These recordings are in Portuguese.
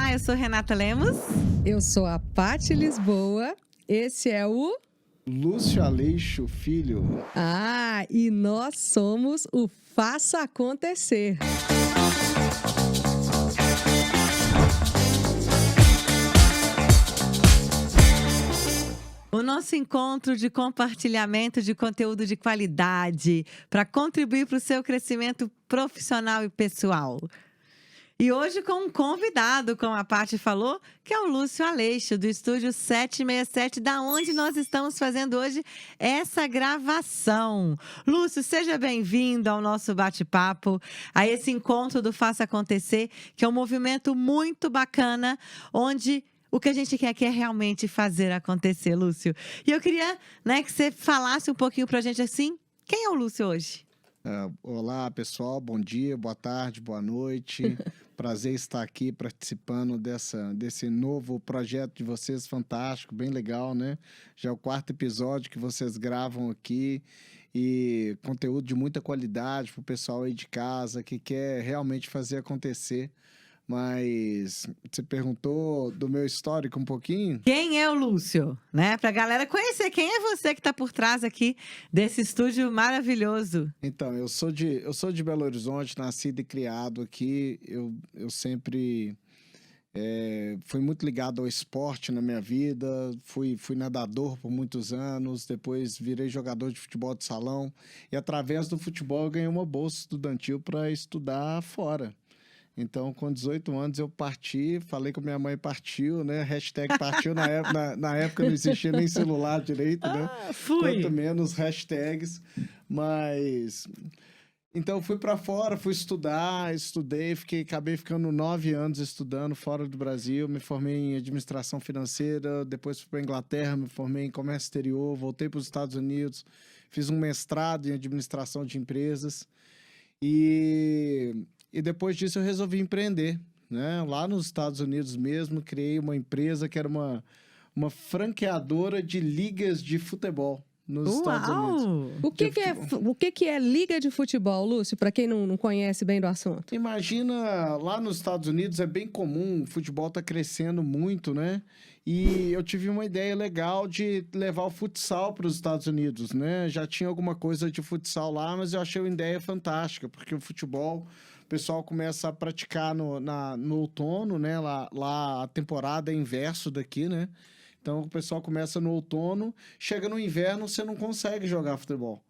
Olá, eu sou Renata Lemos. Eu sou a Paty Lisboa. Esse é o Lúcio Aleixo Filho. E nós somos o Faça Acontecer. O nosso encontro de compartilhamento de conteúdo de qualidade para contribuir para o seu crescimento profissional e pessoal. E hoje com um convidado, como a Paty falou, que é o Lúcio Aleixo, do Estúdio 767, da onde nós estamos fazendo hoje essa gravação. Lúcio, seja bem-vindo ao nosso bate-papo, a esse encontro do Faça Acontecer, que é um movimento muito bacana, onde o que a gente quer aqui é realmente fazer acontecer, Lúcio. E eu queria, que você falasse um pouquinho para a gente assim, quem é o Lúcio hoje? Olá, pessoal. Bom dia, boa tarde, boa noite. Prazer estar aqui participando desse novo projeto de vocês, fantástico, bem legal, né? Já é o 4º episódio que vocês gravam aqui e conteúdo de muita qualidade para o pessoal aí de casa que quer realmente fazer acontecer. Mas você perguntou do meu histórico um pouquinho? Quem é o Lúcio? Pra galera conhecer quem é você que está por trás aqui desse estúdio maravilhoso. Então, eu sou de Belo Horizonte, nascido e criado aqui. Eu sempre fui muito ligado ao esporte na minha vida. Fui nadador por muitos anos, depois virei jogador de futebol de salão. E através do futebol eu ganhei uma bolsa estudantil para estudar fora. Então, com 18 anos, eu parti, falei com minha mãe, partiu, né? Hashtag partiu, na época não existia nem celular direito, né? Quanto menos hashtags, mas... Então, fui para fora, fui estudar, estudei, acabei ficando 9 anos estudando fora do Brasil, me formei em administração financeira, depois fui para a Inglaterra, me formei em comércio exterior, voltei para os Estados Unidos, fiz um mestrado em administração de empresas e depois disso eu resolvi empreender, né? Lá nos Estados Unidos mesmo, criei uma empresa que era uma franqueadora de ligas de futebol nos Estados Unidos. O que é liga de futebol, Lúcio, para quem não conhece bem do assunto? Imagina, lá nos Estados Unidos é bem comum, o futebol está crescendo muito, né? E eu tive uma ideia legal de levar o futsal para os Estados Unidos, né? Já tinha alguma coisa de futsal lá, mas eu achei uma ideia fantástica, porque o futebol... O pessoal começa a praticar no outono, né? Lá a temporada é inverso daqui, né? Então, o pessoal começa no outono, chega no inverno, você não consegue jogar futebol.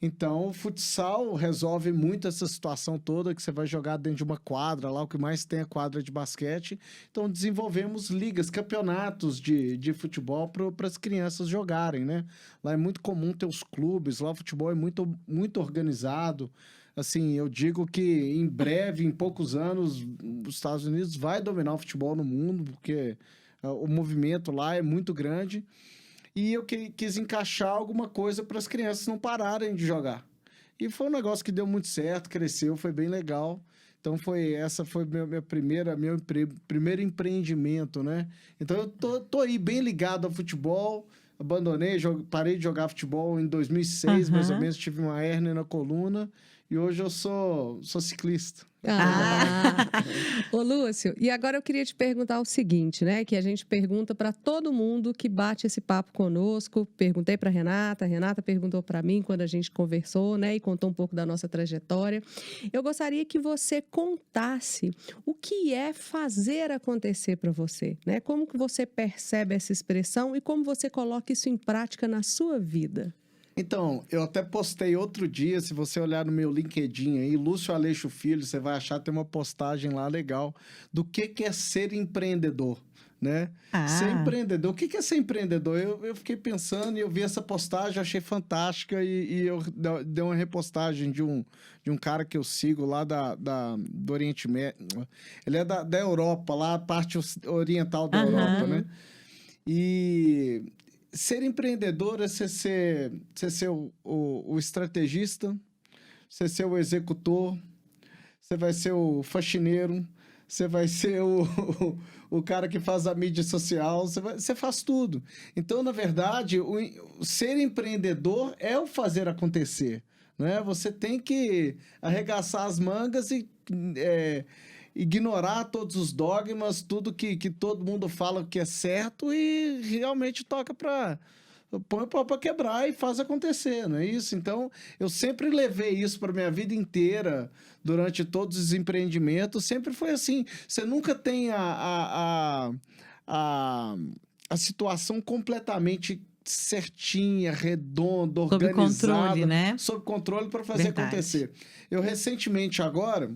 Então, o futsal resolve muito essa situação toda, que você vai jogar dentro de uma quadra, lá o que mais tem é quadra de basquete. Então, desenvolvemos ligas, campeonatos de futebol para as crianças jogarem, né? Lá é muito comum ter os clubes, lá o futebol é muito, muito organizado. Assim, eu digo que em breve, em poucos anos, os Estados Unidos vai dominar o futebol no mundo, porque o movimento lá é muito grande. E eu quis encaixar alguma coisa para as crianças não pararem de jogar. E foi um negócio que deu muito certo, cresceu, foi bem legal. Então, essa foi meu primeiro empreendimento, né? Então, eu tô aí bem ligado ao futebol. Abandonei, parei de jogar futebol em 2006, mais ou menos, tive uma hérnia na coluna. E hoje eu sou ciclista. Ô, Lúcio, e agora eu queria te perguntar o seguinte, né? Que a gente pergunta para todo mundo que bate esse papo conosco. Perguntei para a Renata perguntou para mim quando a gente conversou, né? E contou um pouco da nossa trajetória. Eu gostaria que você contasse o que é fazer acontecer para você, né? Como que você percebe essa expressão e como você coloca isso em prática na sua vida? Então, eu até postei outro dia, se você olhar no meu LinkedIn aí, Lúcio Aleixo Filho, você vai achar, tem uma postagem lá legal do que é ser empreendedor, né? Ser empreendedor, o que é ser empreendedor? Eu fiquei pensando e eu vi essa postagem, achei fantástica e eu dei uma repostagem de um cara que eu sigo lá do Oriente Médio. Ele é da Europa, lá a parte oriental da Europa, né? E... Ser empreendedor é você ser o estrategista, você ser o executor, você vai ser o faxineiro, você vai ser o cara que faz a mídia social, você faz tudo. Então, na verdade, o ser empreendedor é o fazer acontecer, né? Você tem que arregaçar as mangas ignorar todos os dogmas, tudo que todo mundo fala que é certo e realmente toca para... põe o pau para quebrar e faz acontecer, não é isso? Então, eu sempre levei isso para minha vida inteira, durante todos os empreendimentos, sempre foi assim. Você nunca tem a situação completamente certinha, redonda, Sob organizada, controle, né? sob controle para fazer Verdade. acontecer. Eu recentemente agora,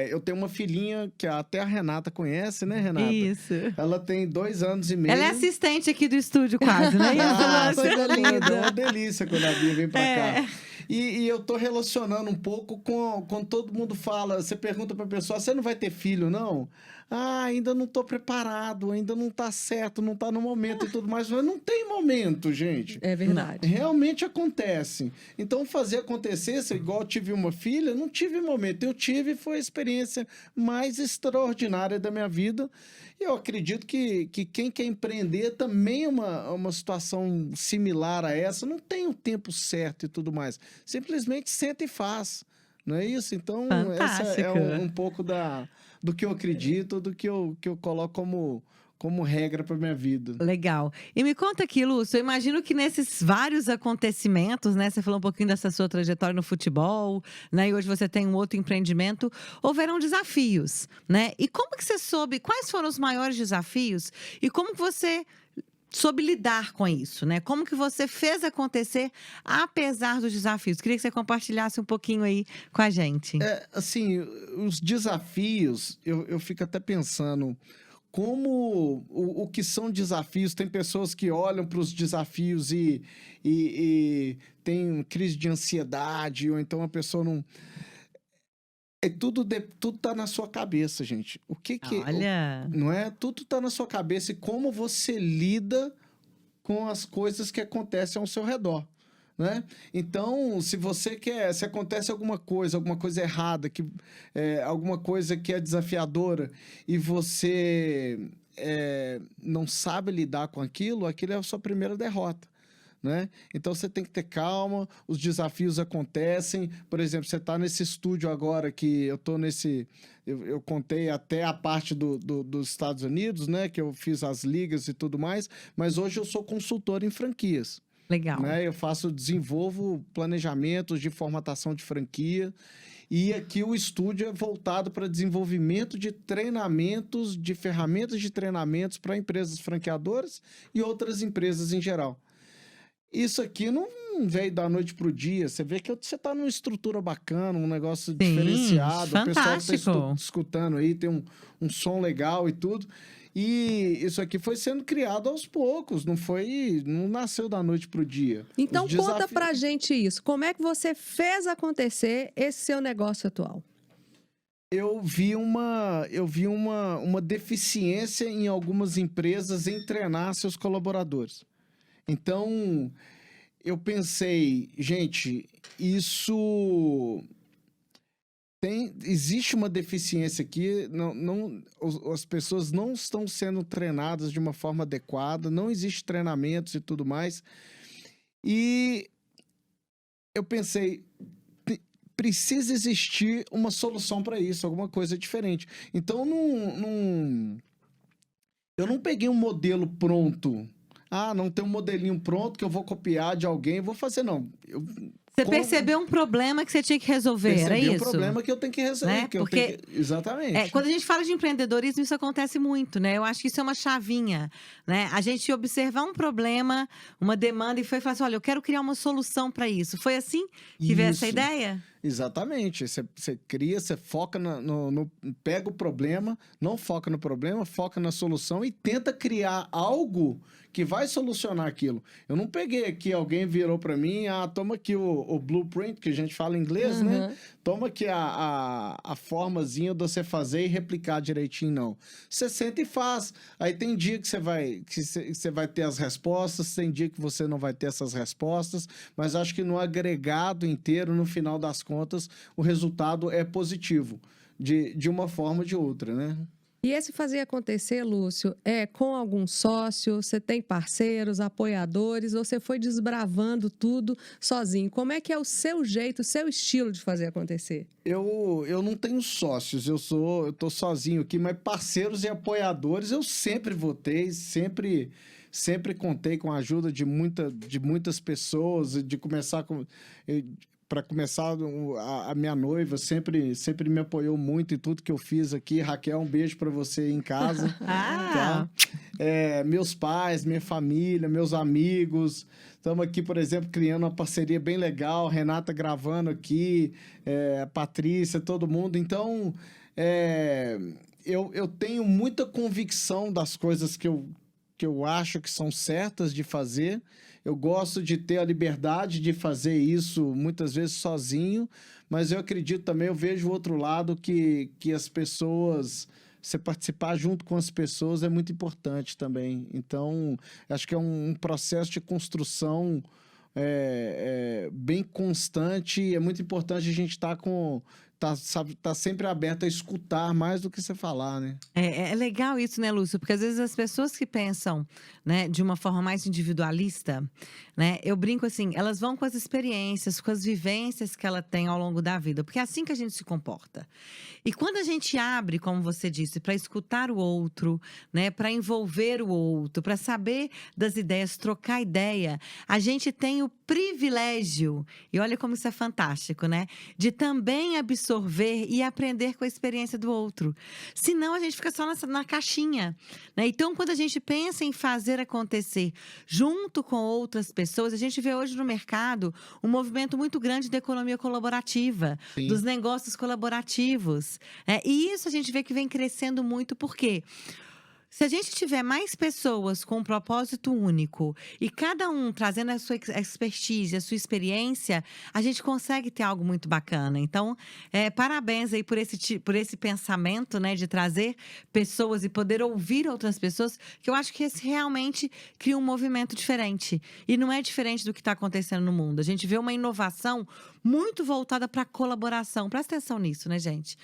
eu tenho uma filhinha que até a Renata conhece, né, Renata? Isso. Ela tem 2 anos e meio. Ela é assistente aqui do estúdio quase, né? Ah, Isso, coisa coisa linda. linda. É uma delícia quando a Bia vem pra É. cá. E eu tô relacionando um pouco com quando todo mundo fala, você pergunta pra pessoa, você não vai ter filho, não? Ah, ainda não tô preparado, ainda não tá certo, não tá no momento e tudo mais. Mas não tem momento, gente. É verdade. Realmente acontece. Então, fazer acontecer, se igual eu tive uma filha, não tive momento. Eu tive, foi a experiência mais extraordinária da minha vida. E eu acredito que quem quer empreender também é uma situação similar a essa. Não tem o tempo certo e tudo mais. Simplesmente senta e faz. Não é isso? Então, essa é Fantástico. um pouco do que eu acredito, do que eu coloco como regra para minha vida. Legal. E me conta aqui, Lúcio, eu imagino que nesses vários acontecimentos, né? Você falou um pouquinho dessa sua trajetória no futebol, né? E hoje você tem um outro empreendimento. Houveram desafios, né? E como que você soube, quais foram os maiores desafios? E como que você soube lidar com isso, né? Como que você fez acontecer apesar dos desafios? Queria que você compartilhasse um pouquinho aí com a gente. Assim, os desafios, eu fico até pensando como o que são desafios. Tem pessoas que olham para os desafios e tem crise de ansiedade, ou então a pessoa não... Tudo tá na sua cabeça, gente. O que Olha, não é? Tudo tá na sua cabeça e como você lida com as coisas que acontecem ao seu redor, né? Então, se acontece alguma coisa errada, alguma coisa que é desafiadora e você não sabe lidar com aquilo é a sua primeira derrota. Né? Então você tem que ter calma, os desafios acontecem. Por exemplo, você está nesse estúdio agora que eu estou nesse. Eu contei até a parte dos Estados Unidos, né? Que eu fiz as ligas e tudo mais, mas hoje eu sou consultor em franquias. legal. Né? Eu desenvolvo planejamentos de formatação de franquia. E aqui o estúdio é voltado para desenvolvimento de treinamentos, de ferramentas de treinamentos para empresas franqueadoras e outras empresas em geral. Isso aqui não veio da noite pro dia. Você vê que você tá numa estrutura bacana, um negócio diferenciado. fantástico. O pessoal que tá escutando aí tem um som legal e tudo. E isso aqui foi sendo criado aos poucos, não nasceu da noite pro dia. Então, Os conta desafios- pra gente isso. Como é que você fez acontecer esse seu negócio atual? Eu vi uma deficiência em algumas empresas em treinar seus colaboradores. Então, eu pensei, gente, existe uma deficiência aqui, as pessoas não estão sendo treinadas de uma forma adequada, não existe treinamentos e tudo mais. E eu pensei, precisa existir uma solução para isso, alguma coisa diferente. Então, eu não peguei um modelo pronto. Não tem um modelinho pronto que eu vou copiar de alguém e vou fazer, não. Você percebeu um problema que você tinha que resolver, era Percebi isso? um problema que eu tenho que resolver. Né? Porque- Exatamente. Quando a gente fala de empreendedorismo, isso acontece muito, né? Eu acho que isso é uma chavinha, né? A gente observar um problema, uma demanda e falar assim, olha, eu quero criar uma solução para isso. Foi assim que veio essa Isso. ideia? Exatamente. Você cria, você foca pega o problema, não foca no problema, foca na solução e tenta criar algo que vai solucionar aquilo. Eu não peguei aqui, alguém virou para mim, toma aqui o blueprint, que a gente fala em inglês, né? Toma aqui a formazinha de você fazer e replicar direitinho, não. Você senta e faz. Aí tem dia que você vai ter as respostas, tem dia que você não vai ter essas respostas, mas acho que no agregado inteiro, no final das contas, o resultado é positivo, de uma forma ou de outra, né? E esse fazer acontecer, Lúcio, é com algum sócio? Você tem parceiros, apoiadores, ou você foi desbravando tudo sozinho? Como é que é o seu jeito, o seu estilo de fazer acontecer? Eu não tenho sócios, eu tô sozinho aqui, mas parceiros e apoiadores eu sempre vou ter, sempre contei com a ajuda de muitas pessoas, de começar com... Para começar, a minha noiva sempre me apoiou muito em tudo que eu fiz aqui. Raquel, um beijo para você em casa. Tá? Meus pais, minha família, meus amigos. Estamos aqui, por exemplo, criando uma parceria bem legal. Renata gravando aqui, a Patrícia, todo mundo. Então, eu tenho muita convicção das coisas que eu acho que são certas de fazer. Eu gosto de ter a liberdade de fazer isso muitas vezes sozinho, mas eu acredito também, eu vejo o outro lado que as pessoas, você participar junto com as pessoas é muito importante também. Então, acho que é um processo de construção bem constante. É muito importante a gente estar tá sempre aberto a escutar mais do que você falar, né? É legal isso, né, Lúcio? Porque às vezes as pessoas que pensam, né, de uma forma mais individualista, né, eu brinco assim, elas vão com as experiências, com as vivências que ela tem ao longo da vida, porque é assim que a gente se comporta. E quando a gente abre, como você disse, para escutar o outro, né, para envolver o outro, para saber das ideias, trocar ideia, a gente tem o privilégio, e olha como isso é fantástico, né, de também absorver e aprender com a experiência do outro. Senão a gente fica só na caixinha, né? Então, quando a gente pensa em fazer acontecer junto com outras pessoas, a gente vê hoje no mercado um movimento muito grande da economia colaborativa, Sim. dos negócios colaborativos. E isso a gente vê que vem crescendo muito, por quê? Se a gente tiver mais pessoas com um propósito único e cada um trazendo a sua expertise, a sua experiência, a gente consegue ter algo muito bacana. Então, parabéns aí por esse pensamento, né, de trazer pessoas e poder ouvir outras pessoas, que eu acho que esse realmente cria um movimento diferente. E não é diferente do que está acontecendo no mundo. A gente vê uma inovação muito voltada para a colaboração. Presta atenção nisso, né, gente?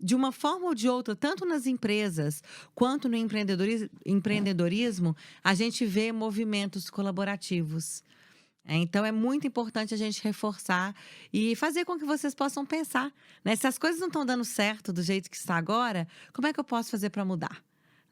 De uma forma ou de outra, tanto nas empresas quanto no empreendedorismo, a gente vê movimentos colaborativos. Então, é muito importante a gente reforçar e fazer com que vocês possam pensar, né? Se as coisas não estão dando certo do jeito que está agora, como é que eu posso fazer para mudar?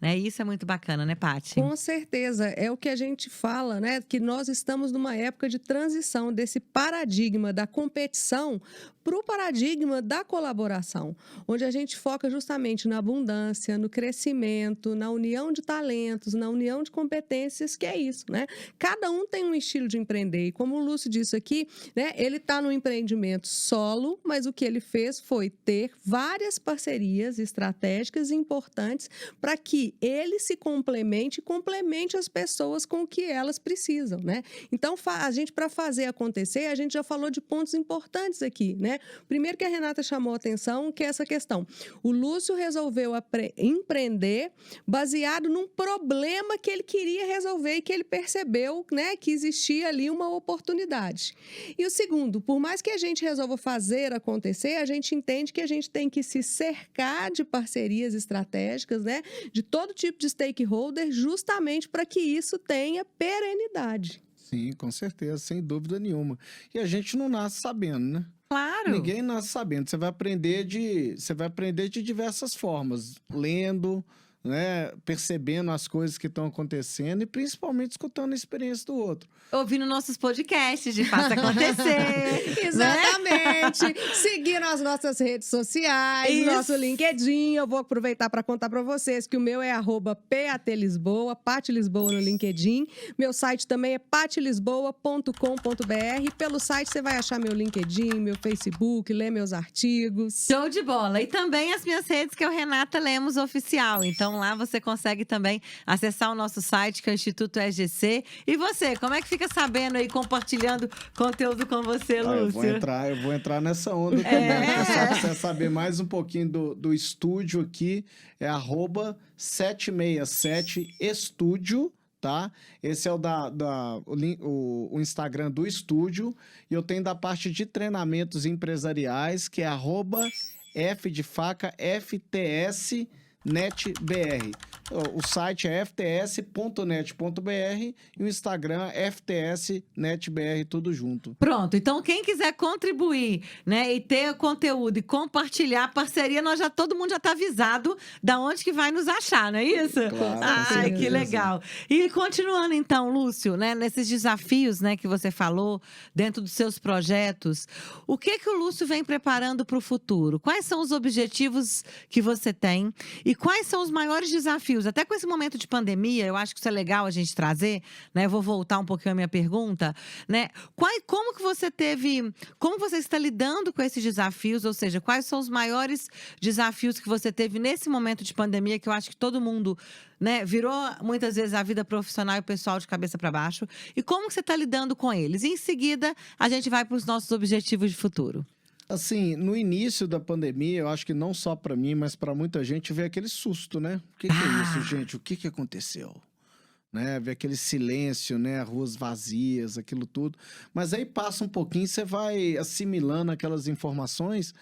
Né? Isso é muito bacana, né, Paty? Com certeza, é o que a gente fala, né? Que nós estamos numa época de transição desse paradigma da competição para o paradigma da colaboração, onde a gente foca justamente na abundância, no crescimento, na união de talentos, na união de competências, que é isso, né? Cada um tem um estilo de empreender, e como o Lúcio disse aqui, né? Ele está no empreendimento solo, mas o que ele fez foi ter várias parcerias estratégicas e importantes para que ele se complemente e complemente as pessoas com o que elas precisam, né? Então, a gente, para fazer acontecer, a gente já falou de pontos importantes aqui, né? Primeiro que a Renata chamou a atenção, que é essa questão. O Lúcio resolveu empreender baseado num problema que ele queria resolver e que ele percebeu, né, que existia ali uma oportunidade. E o segundo, por mais que a gente resolva fazer acontecer, a gente entende que a gente tem que se cercar de parcerias estratégicas, né, de todo tipo de stakeholder, justamente para que isso tenha perenidade. Sim, com certeza, sem dúvida nenhuma. E a gente não nasce sabendo, né? Claro! Ninguém nasce sabendo. Você vai aprender de diversas formas, lendo, né, percebendo as coisas que estão acontecendo e principalmente escutando a experiência do outro. Ouvindo nossos podcasts de Faça Acontecer. Exatamente. Né? Seguindo as nossas redes sociais, Isso. nosso LinkedIn. Eu vou aproveitar para contar para vocês que o meu é @patlisboa, Paty Lisboa no LinkedIn. Meu site também é patylisboa.com.br. Pelo site você vai achar meu LinkedIn, meu Facebook, ler meus artigos. Show de bola! E também as minhas redes, que é o Renata Lemos Oficial. Então, lá você consegue também acessar o nosso site, que é o Instituto EGC. E você, como é que fica sabendo aí, compartilhando conteúdo com você, Lúcio? Eu vou entrar nessa onda também. Se você quiser saber mais um pouquinho do estúdio aqui, é @767estúdio, tá? Esse é o Instagram do estúdio. E eu tenho da parte de treinamentos empresariais, que é @F de faca, FTS FTS-NetBR. O site é fts.net.br e o Instagram FTS-NetBR, tudo junto. Pronto, então quem quiser contribuir, né, e ter conteúdo e compartilhar a parceria, todo mundo já está avisado da onde que vai nos achar, não é isso? Claro, com Ai, que certeza. legal. E continuando então, Lúcio, né, nesses desafios, né, que você falou, dentro dos seus projetos, o que o Lúcio vem preparando para o futuro? Quais são os objetivos que você tem e quais são os maiores desafios? Até com esse momento de pandemia, eu acho que isso é legal a gente trazer, né? Eu vou voltar um pouquinho à minha pergunta, né? Como você está lidando com esses desafios? Ou seja, quais são os maiores desafios que você teve nesse momento de pandemia, que eu acho que todo mundo, né, virou muitas vezes a vida profissional e pessoal de cabeça para baixo? E como que você está lidando com eles? E em seguida, a gente vai para os nossos objetivos de futuro. Assim, no início da pandemia, eu acho que não só para mim, mas para muita gente, veio aquele susto, né? O que é isso, gente? O que aconteceu? Né? Ver aquele silêncio, né? Ruas vazias, aquilo tudo. Mas aí passa um pouquinho, você vai assimilando aquelas informações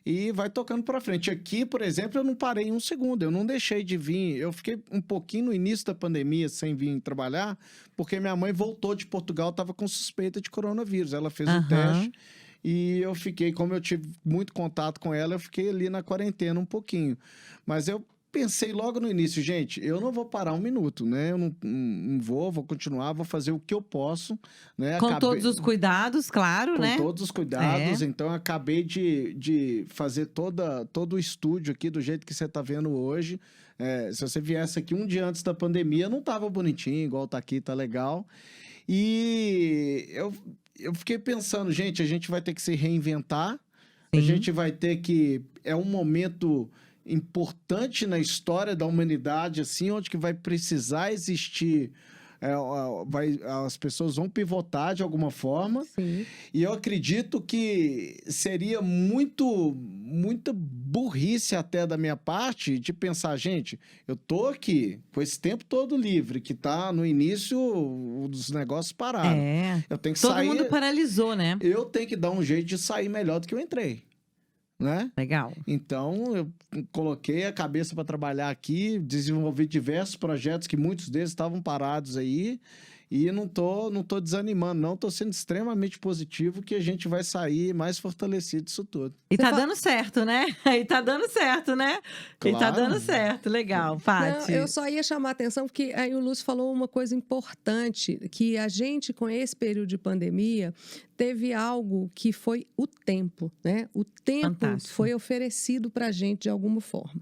e vai tocando para frente. Aqui, por exemplo, eu não parei um segundo, eu não deixei de vir. Eu fiquei um pouquinho no início da pandemia sem vir trabalhar, porque minha mãe voltou de Portugal, estava com suspeita de coronavírus. Ela fez o teste e eu fiquei, como eu tive muito contato com ela, eu fiquei ali na quarentena um pouquinho. Mas eu pensei logo no início, gente, eu não vou parar um minuto, né? Eu não vou continuar, vou fazer o que eu posso, né? Com todos os cuidados, claro, né? Com todos os cuidados. Então, eu acabei de fazer todo o estúdio aqui do jeito que você está vendo hoje. Se você viesse aqui um dia antes da pandemia, não estava bonitinho, igual tá aqui, tá legal. E eu fiquei pensando, gente, a gente vai ter que se reinventar. A gente vai ter que... É um momento importante na história da humanidade, assim, onde que vai precisar existir... as pessoas vão pivotar de alguma forma. Sim. E eu acredito que seria muita burrice até da minha parte de pensar, gente, eu tô aqui com esse tempo todo livre, que tá no início dos negócios pararam. Eu tenho que sair... Todo mundo paralisou, né? Eu tenho que dar um jeito de sair melhor do que eu entrei. Né? Legal. Então, eu coloquei a cabeça para trabalhar aqui, desenvolvi diversos projetos que muitos deles estavam parados aí e não tô desanimando, não. Tô sendo extremamente positivo que a gente vai sair mais fortalecido disso tudo. E tá dando certo, né? E tá dando certo, né? Claro. E tá dando certo. Legal, Paty. Não, eu só ia chamar a atenção, porque aí o Lúcio falou uma coisa importante, que a gente, com esse período de pandemia, teve algo que foi o tempo, né? O tempo Fantástico. foi oferecido para a gente de alguma forma.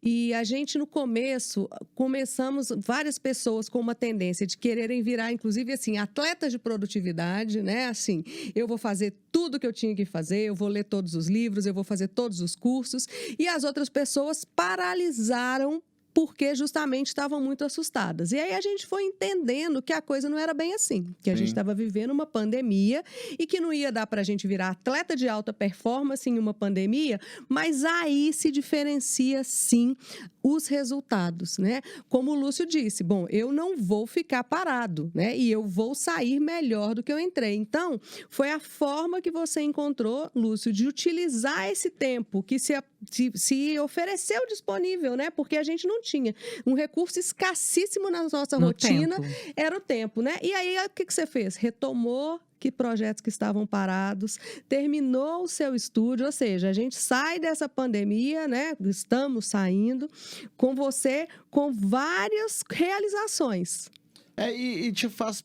E a gente, no começo, começamos várias pessoas com uma tendência de quererem virar, inclusive, assim, atletas de produtividade, né? Assim, eu vou fazer tudo que eu tinha que fazer, eu vou ler todos os livros, eu vou fazer todos os cursos. E as outras pessoas paralisaram porque justamente estavam muito assustadas. E aí a gente foi entendendo que a coisa não era bem assim, que a gente estava vivendo uma pandemia e que não ia dar para a gente virar atleta de alta performance em uma pandemia, mas aí se diferencia sim os resultados, né? Como o Lúcio disse, bom, eu não vou ficar parado, né? E eu vou sair melhor do que eu entrei. Então, foi a forma que você encontrou, Lúcio, de utilizar esse tempo que se ofereceu disponível, né? Porque a gente não tinha um recurso escassíssimo na nossa rotina, era o tempo, né? E aí, o que você fez? Retomou projetos que estavam parados, terminou o seu estúdio, ou seja, a gente sai dessa pandemia, né? Estamos saindo com você com várias realizações. E te faz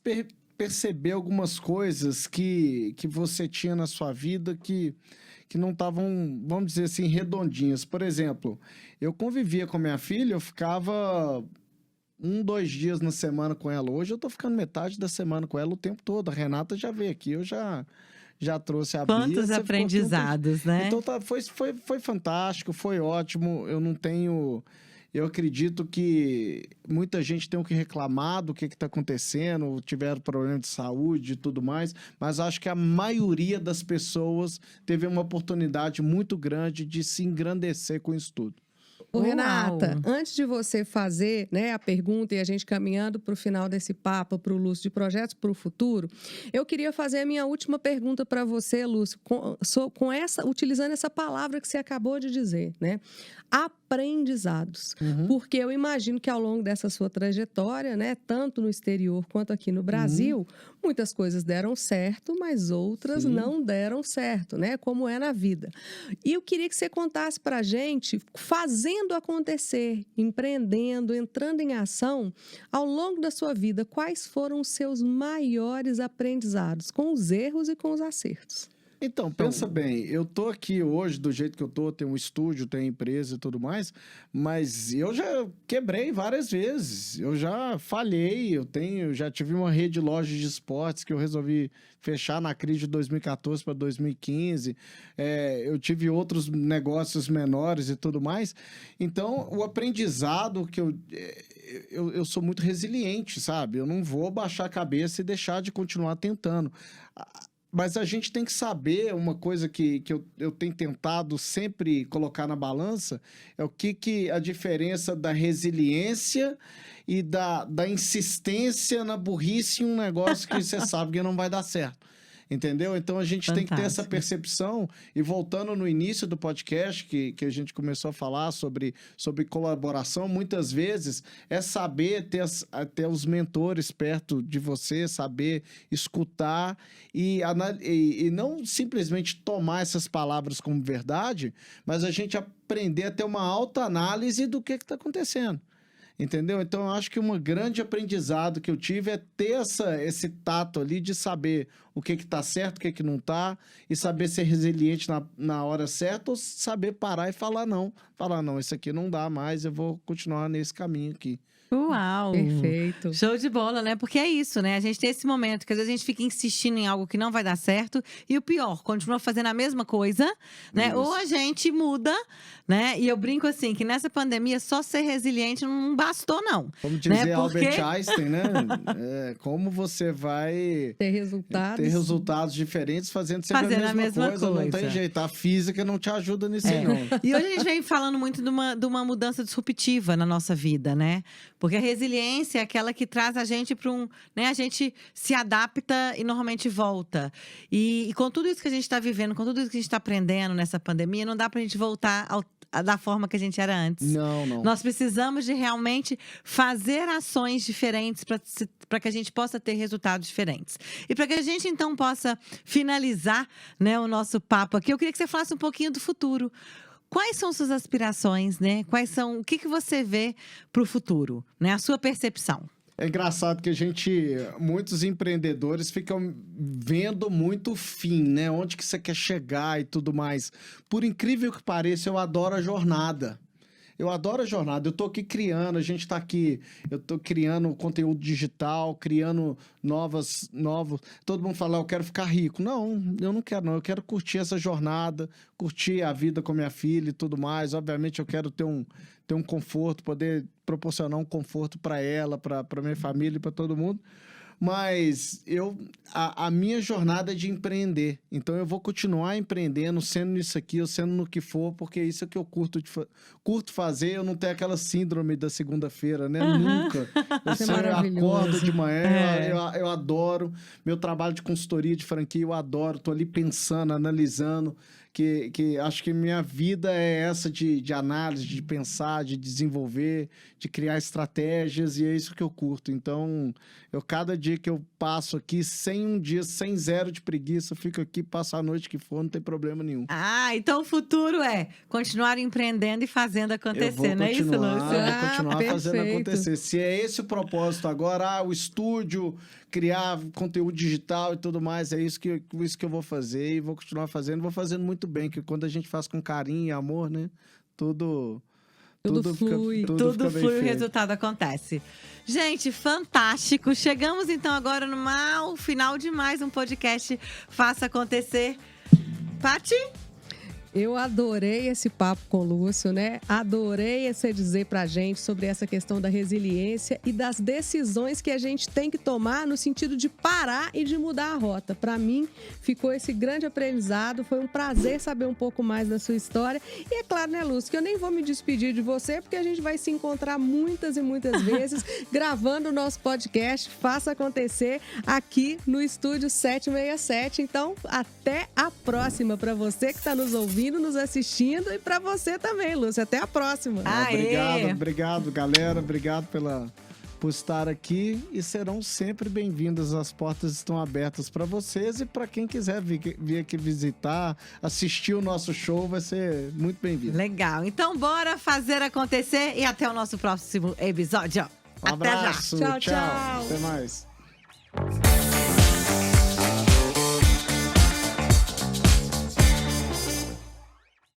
perceber algumas coisas que você tinha na sua vida que não estavam, vamos dizer assim, redondinhas. Por exemplo, eu convivia com minha filha, eu ficava 2 dias na semana com ela. Hoje eu tô ficando metade da semana com ela o tempo todo. A Renata já veio aqui, eu já trouxe a Bia. Quantos aprendizados, né? Então foi fantástico, foi ótimo. Eu acredito que muita gente tem o que reclamar do que está acontecendo, tiveram problema de saúde e tudo mais, mas acho que a maioria das pessoas teve uma oportunidade muito grande de se engrandecer com isso tudo. Ô, Renata, antes de você fazer, né, a pergunta e a gente caminhando para o final desse papo, para o Lúcio, de projetos para o futuro, eu queria fazer a minha última pergunta para você, Lúcio, utilizando essa palavra que você acabou de dizer, né? A aprendizados. Porque eu imagino que ao longo dessa sua trajetória, né, tanto no exterior quanto aqui no Brasil, muitas coisas deram certo, mas outras não deram certo, né? Como é na vida. E eu queria que você contasse pra gente, fazendo acontecer, empreendendo, entrando em ação, ao longo da sua vida, quais foram os seus maiores aprendizados, com os erros e com os acertos? Então, pensa bem, eu tô aqui hoje do jeito que eu tô, tenho um estúdio, tenho empresa e tudo mais, mas eu já quebrei várias vezes, eu já falhei, já tive uma rede de lojas de esportes que eu resolvi fechar na crise de 2014 para 2015, eu tive outros negócios menores e tudo mais, então o aprendizado que eu sou muito resiliente, sabe? Eu não vou baixar a cabeça e deixar de continuar tentando. Mas a gente tem que saber uma coisa que eu tenho tentado sempre colocar na balança, é o que a diferença da resiliência e da insistência na burrice em um negócio que você sabe que não vai dar certo. Entendeu? Então a gente tem que ter essa percepção. E voltando no início do podcast, que a gente começou a falar sobre colaboração, muitas vezes é saber ter os mentores perto de você, saber escutar e não simplesmente tomar essas palavras como verdade, mas a gente aprender a ter uma autoanálise do que está acontecendo. Entendeu? Então, eu acho que um grande aprendizado que eu tive é ter esse tato ali de saber o que está certo, o que não está, e saber ser resiliente na hora certa, ou saber parar e falar não. Falar, não, isso aqui não dá mais, eu vou continuar nesse caminho aqui. Uau! Perfeito. Show de bola, né? Porque é isso, né? A gente tem esse momento que às vezes a gente fica insistindo em algo que não vai dar certo e o pior, continua fazendo a mesma coisa, né? Isso. Ou a gente muda, né? E eu brinco assim, que nessa pandemia só ser resiliente não bastou, não. Como dizia né? Albert Einstein, né? Como você vai Ter resultados diferentes fazendo sempre a mesma coisa. Não tem jeito. A física não te ajuda nisso aí, não. E hoje a gente vem falando muito de uma mudança disruptiva na nossa vida, né? Porque a resiliência é aquela que traz a gente para né? A gente se adapta e normalmente volta. E com tudo isso que a gente está vivendo, com tudo isso que a gente está aprendendo nessa pandemia, não dá para a gente voltar da forma que a gente era antes. Não. Nós precisamos de realmente fazer ações diferentes para que a gente possa ter resultados diferentes. E para que a gente, então, possa finalizar, né, o nosso papo aqui, eu queria que você falasse um pouquinho do futuro. Quais são suas aspirações, né? O que você vê para o futuro, né? A sua percepção. É engraçado que muitos empreendedores ficam vendo muito o fim, né? Onde que você quer chegar e tudo mais. Por incrível que pareça, eu adoro a jornada. Eu adoro a jornada. Eu tô aqui criando, a gente tá aqui, eu tô criando conteúdo digital, criando novos. Todo mundo fala, eu quero ficar rico. Não, eu não quero, não. Eu quero curtir essa jornada, curtir a vida com minha filha e tudo mais. Obviamente, eu quero ter um conforto, poder proporcionar um conforto para ela, para minha família e para todo mundo. Mas a minha jornada é de empreender. Então, eu vou continuar empreendendo, sendo nisso aqui, ou sendo no que for, porque isso é que eu curto fazer. Eu não tenho aquela síndrome da segunda-feira, né? Nunca. Eu acordo de manhã, eu adoro. Meu trabalho de consultoria de franquia, eu adoro. Estou ali pensando, analisando. Que acho que minha vida é essa de análise, de pensar, de desenvolver, de criar estratégias, e é isso que eu curto. Então, cada dia que eu passo aqui, sem zero de preguiça, eu fico aqui, passo a noite que for, não tem problema nenhum. Então o futuro é continuar empreendendo e fazendo acontecer, não é isso, Lúcio? Vou continuar fazendo perfeito. acontecer. Se é esse o propósito agora, o estúdio, criar conteúdo digital e tudo mais, é isso que eu vou fazer e vou continuar fazendo. Vou fazendo muito bem, que quando a gente faz com carinho e amor, né? Tudo flui. Tudo flui, o resultado acontece. Gente, fantástico. Chegamos então agora no final de mais um podcast Faça Acontecer. Paty? Eu adorei esse papo com o Lúcio, né? Adorei você dizer pra gente sobre essa questão da resiliência e das decisões que a gente tem que tomar no sentido de parar e de mudar a rota. Pra mim, ficou esse grande aprendizado. Foi um prazer saber um pouco mais da sua história. E é claro, né, Lúcio, que eu nem vou me despedir de você, porque a gente vai se encontrar muitas e muitas vezes gravando o nosso podcast Faça Acontecer aqui no Estúdio 767. Então, até a próxima pra você que tá nos ouvindo. ouvindo, nos assistindo e para você também, Lúcia. Até a próxima. Obrigado, galera. Obrigado por estar aqui e serão sempre bem-vindas. As portas estão abertas para vocês e para quem quiser vir aqui visitar, assistir o nosso show, vai ser muito bem-vindo. Legal. Então, bora fazer acontecer e até o nosso próximo episódio. Um abraço. Tchau, tchau. Até mais.